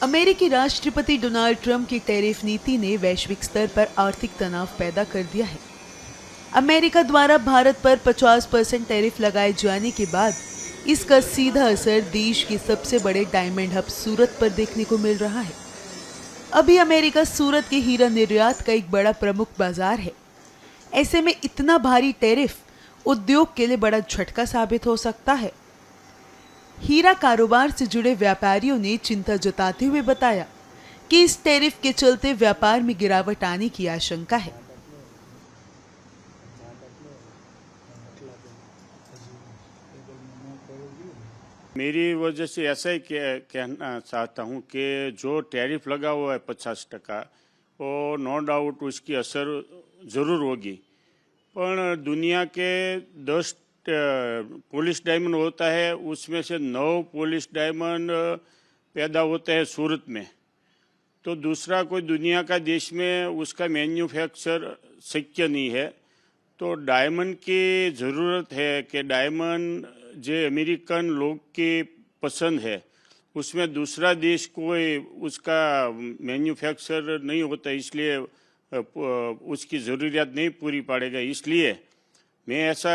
अमेरिकी राष्ट्रपति Donald Trump की टैरिफ नीति ने वैश्विक स्तर पर आर्थिक तनाव पैदा कर दिया है। अमेरिका द्वारा भारत पर 50% टैरिफ लगाए जाने के बाद इसका सीधा असर देश के सबसे बड़े डायमंड हब सूरत पर देखने को मिल रहा है। अभी अमेरिका सूरत के हीरा निर्यात का एक बड़ा प्रमुख बाजार है। ऐसे में इतना भारी टैरिफ उद्योग के लिए बड़ा झटका साबित हो सकता है। हीरा कारोबार से जुड़े व्यापारियों ने चिंता जताते हुए बताया कि इस टैरिफ के चलते व्यापार में गिरावट आने की आशंका है। मेरी वजह से ऐसा ही कहना चाहता हूँ कि जो टैरिफ लगा हुआ है 50%, वो नो डाउट उसकी असर ज़रूर होगी, पर दुनिया के 10 पॉलिश डायमंड होता है, उसमें से 9 पॉलिश डायमंड पैदा होते हैं सूरत में। तो दूसरा कोई दुनिया का देश में उसका मैन्युफैक्चर शक्य नहीं है। तो डायमंड की ज़रूरत है कि डायमंड जो अमेरिकन लोग की पसंद है, उसमें दूसरा देश कोई उसका मैन्युफैक्चर नहीं होता, इसलिए उसकी ज़रूरियात नहीं पूरी पड़ेगा। इसलिए मैं ऐसा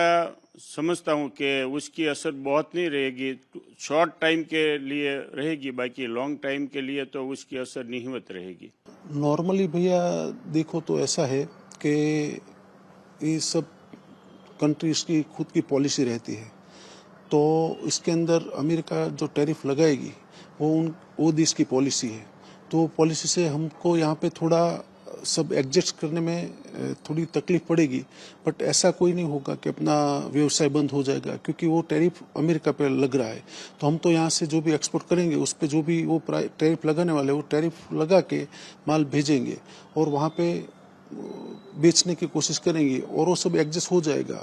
समझता हूँ कि उसकी असर बहुत नहीं रहेगी, शॉर्ट टाइम के लिए रहेगी, बाकी लॉन्ग टाइम के लिए तो उसकी असर नहींवत रहेगी। नॉर्मली भैया देखो तो ऐसा है कि ये सब कंट्रीज की खुद की पॉलिसी रहती है। तो इसके अंदर अमेरिका जो टैरिफ लगाएगी वो देश की पॉलिसी है। तो पॉलिसी से हमको यहाँ पे थोड़ा सब एडजस्ट करने में थोड़ी तकलीफ पड़ेगी, बट ऐसा कोई नहीं होगा कि अपना व्यवसाय बंद हो जाएगा, क्योंकि वो टैरिफ अमेरिका पे लग रहा है। तो हम तो यहाँ से जो भी एक्सपोर्ट करेंगे उस पे जो भी वो टैरिफ लगाने वाले वो टैरिफ लगा के माल भेजेंगे और वहाँ पे बेचने की कोशिश करेंगे और वो सब एडजस्ट हो जाएगा।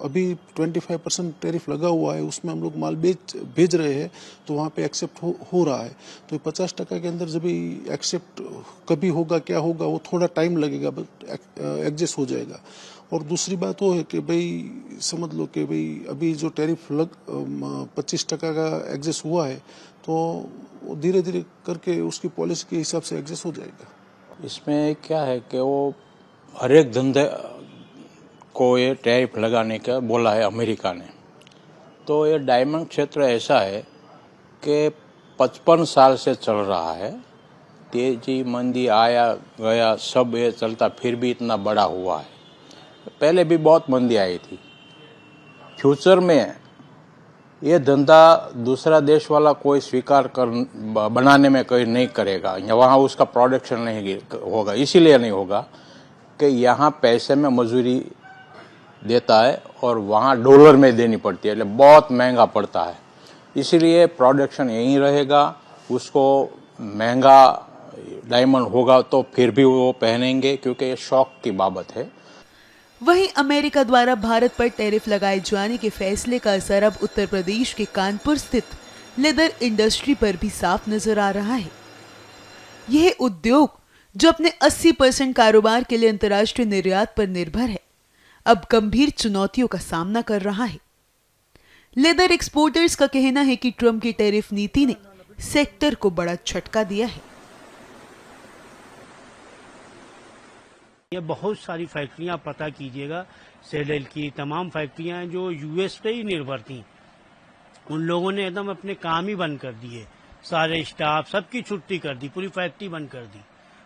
अभी 25% टैरिफ लगा हुआ है, उसमें हम लोग माल भेज रहे हैं, तो वहाँ पे एक्सेप्ट हो रहा है। तो 50% के अंदर जब भी एक्सेप्ट कभी होगा क्या होगा वो थोड़ा टाइम लगेगा, बट एडजस्ट हो जाएगा। और दूसरी बात वो है कि भाई समझ लो कि भाई अभी जो टैरिफ 25% का एडजस्ट हुआ है, तो धीरे धीरे करके उसकी पॉलिसी के हिसाब से एडजस्ट हो जाएगा। इसमें क्या है कि वो हर एक धंधे को ये टैरिफ लगाने का बोला है अमेरिका ने। तो ये डायमंड क्षेत्र ऐसा है कि 55 साल से चल रहा है, तेजी मंदी आया गया सब ये चलता, फिर भी इतना बड़ा हुआ है। पहले भी बहुत मंदी आई थी। फ्यूचर में ये धंधा दूसरा देश वाला कोई स्वीकार कर बनाने में कोई नहीं करेगा, वहाँ उसका प्रोडक्शन नहीं होगा। इसीलिए नहीं होगा कि यहाँ पैसे में मजदूरी देता है और वहाँ डॉलर में देनी पड़ती है, मतलब बहुत महंगा पड़ता है। इसीलिए प्रोडक्शन यहीं रहेगा। उसको महंगा डायमंड होगा तो फिर भी वो पहनेंगे, क्योंकि ये शौक की बाबत है। वहीं अमेरिका द्वारा भारत पर टैरिफ लगाए जाने के फैसले का असर अब उत्तर प्रदेश के कानपुर स्थित लेदर इंडस्ट्री पर भी साफ नजर आ रहा है। यह उद्योग जो अपने 80% कारोबार के लिए अंतर्राष्ट्रीय निर्यात पर निर्भर है, अब गंभीर चुनौतियों का सामना कर रहा है। लेदर एक्सपोर्टर्स का कहना है कि ट्रंप की टैरिफ नीति ने सेक्टर को बड़ा झटका दिया है। ये बहुत सारी फैक्ट्रियां पता कीजिएगा, सेडेल की तमाम फैक्ट्रियां जो यूएस पे ही निर्भर थी, उन लोगों ने एकदम अपने काम ही बंद कर दिए। सारे स्टाफ सबकी छुट्टी कर दी, पूरी फैक्ट्री बंद कर दी।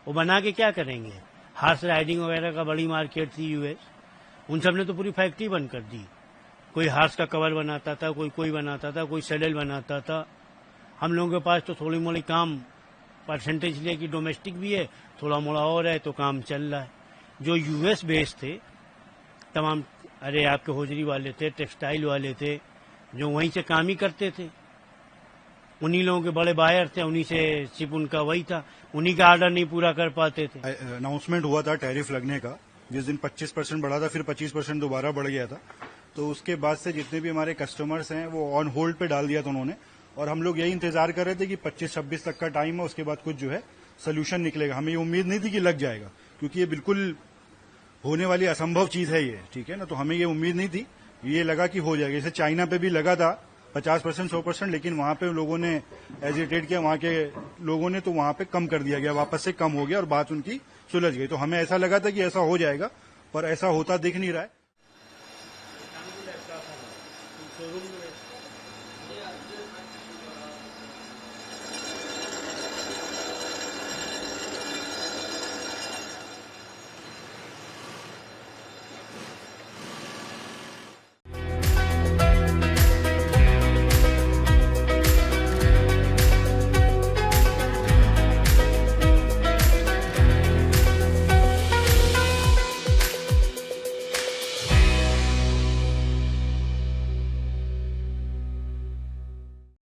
वो बना के क्या करेंगे? हार्स राइडिंग वगैरह का बड़ी मार्केट थी यूएस, उन सब ने तो पूरी फैक्ट्री बंद कर दी। कोई हार्स का कवर बनाता था, कोई बनाता था, कोई सेडेल बनाता था। हम लोगों के पास तो थोड़ी मोड़ी काम परसेंटेज लिए कि डोमेस्टिक भी है, थोड़ा मोड़ा और है तो काम चल रहा है। जो यूएस बेस्ड थे तमाम, अरे आपके होजरी वाले थे, टेक्सटाइल वाले थे, जो वहीं से काम ही करते थे, उन्हीं लोगों के बड़े बायर थे, उन्हीं से सिर्फ उनका वही था, उन्हीं का ऑर्डर नहीं पूरा कर पाते थे। अनाउंसमेंट हुआ था टैरिफ लगने का, जिस दिन 25% बढ़ा था, फिर 25% दोबारा बढ़ गया था। तो उसके बाद से जितने भी हमारे कस्टमर्स हैं वो ऑन होल्ड पे डाल दिया था उन्होंने, और हम लोग यही इंतजार कर रहे थे कि 25-26 तक का टाइम है, उसके बाद कुछ जो है सोल्यूशन निकलेगा। हमें ये उम्मीद नहीं थी कि लग जाएगा, क्योंकि ये बिल्कुल होने वाली असंभव चीज है ये, ठीक है ना। तो हमें ये उम्मीद नहीं थी, ये लगा कि हो जाएगा। जैसे चाइना पे भी लगा था 50% 100%, लेकिन वहां पे लोगों ने एजिटेट किया, वहां के लोगों ने, तो वहां पे कम कर दिया गया, वापस से कम हो गया और बात उनकी सुलझ गई। तो हमें ऐसा लगा था कि ऐसा हो जाएगा, पर ऐसा होता दिख नहीं रहा है।